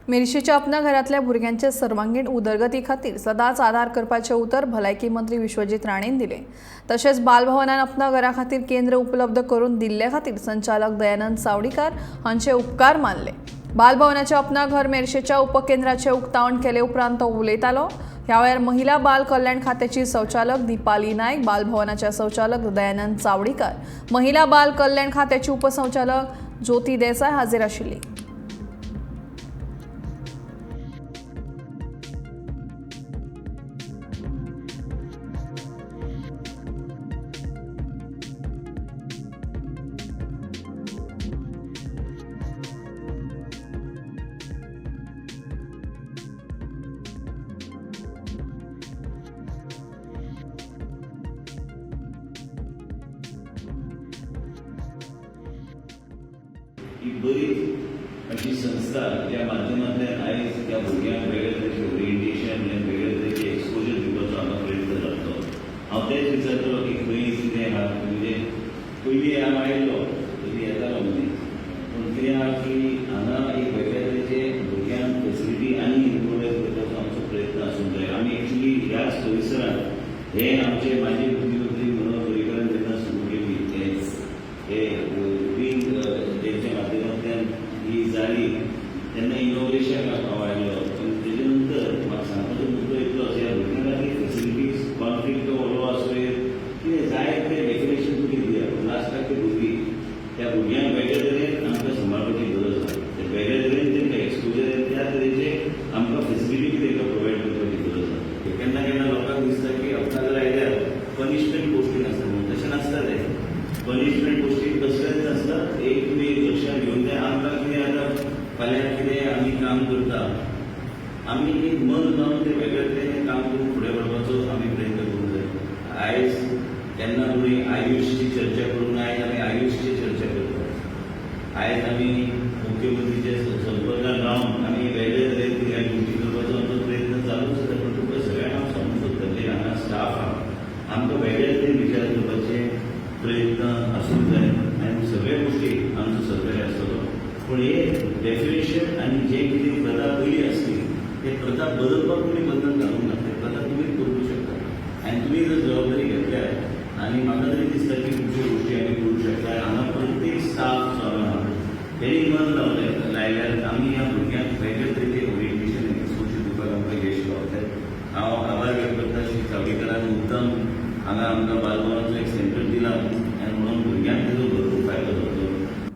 मेर्शेच्या अपना घरातल्या भुरग्यांचे सर्वांगीण उदरगती खातीर सदांच आदार करपाचे उतर भलायकी मंत्री विश्वजीत राणेन दिले। तशेंच बालभवनान अपना घरा खातीर केंद्र उपलब्ध करून दिल्ले खातीर संचालक दयानंद सावडीकार हांचे उपकार मानले। बालभवनाचे अपना घर मेर्शेच्या उपकेंद्राचे उक्तावण केले उपरांत तो उलयतालो। ह्या वेळार महिला बाल कल्याण खात्याची संचालक दीपाली नायक, बालभवनाचे संचालक दयानंद सावडीकार, महिला बाल कल्याण खात्याची उपसंचालक ज्योती देसाई हाजीर आशिल्ली। ही बरीच अशी संस्था ज्या माध्यमांतल्यान आयज त्या भुरग्यांक वेगळे तरेचे ओरिएंटेशन आनी वेगळे तरेचे एक्सपोजर दिवपाचो हांगा प्रयत्न करतलो। हांव तेच विचारतलो की खंय कितें आहा, म्हणजे पयलीं हांव आयिल्लो पयलीं येतालो मनीस, पूण कितें आहा की हांगा एक वेगळे तरेचे भुरग्यांक फेसिलिटी आनी इम्प्रोवायज करपाचो आमचो प्रयत्न आसूंक जाय। आमी एक्चुली ह्याच परिसरांत हे आमचे माजी मुख्यमंत्री मनोहर पर्रीकारान जेन्ना सुरू केली हे विंग तेंच्या माध्यमांतल्यान ही जाली तेन्ना इनॉग्रेशन हांव आयिल्लो, पण तेजे नंतर म्हाका सांगपाचो मुद्दो इतलो ह्या भुरग्यां खातीर फेसिलिटीज कॉन्फ्लिक्ट ओलो आसूं कितें जाय तें डेफिनेशन तुमी दिया, लास्टाक ते भुरगीं त्या भुरग्यांक वेगळे तरेन आमकां सांबाळपाची गरज आसा। ते वेगळे तरेन तेंकां एक्सपोजर त्या तरेचे आमकां फेसिलिटी तेंकां प्रोवायड करपाची गरज आसा। केन्ना केन्ना लोकांक दिसता की अपना जर आयल्यार पनिशमेंट पोस्टींग आसता म्हणून, तशें नासता तें। पनिशमेंट पोस्टींग कसलेंच नासता, एक तुमी लक्षांत घेवन तें आमकां कितें आतां फाल्यां कितें आमी काम करता, आमी एक मन लावन तें वेगळे तरेन काम करून फुडें व्हरपाचो आमी प्रयत्न करूंक जाय। आयज केन्ना तुमी आयुशची चर्चा करून आयज आमी आयुशची चर्चा करता। आयज आमी मुख्यमंत्रीचे संपर्कांत रावन आमी वेगळे तरेन भुरग्यांक ड्युटी करपाचो आमचो प्रयत्न चालूच आसा। पूण तुमकां सगळ्यांक हांव सांगूंक सोदता की हांगा स्टाफ आहा, आमकां वेगळे तरेन विचार करपाचे प्रयत्न आसूंक जाय आनी सगळे गोष्टी आमचो सहकार्य आसतलो। पूण हे डेफिनेशन आनी जे कितें प्रथा पयलीं आसली ते प्रथा बदलपाक तुमी बंधन घालूंक ना, ते प्रथा तुमीच बदलूंक शकता आनी तुमी जर जबाबदारी घेतल्यार आनी म्हाका तरी दिसता की तुमच्यो गोष्टी आमी करूंक शकता। हांगा प्रत्येक स्टाफ जो आहा तेणी मन लायल्यार आमी ह्या भुरग्यांक वेगळे तरेचे ओरिएंटेशन एक्सपोजर दिवपाक आमकां यश पावतलें। हांव आभार व्यक्त करता श्री सावडीकरान मुद्दम हांगा आमकां बालभवनाचो एक सेंटर दिला।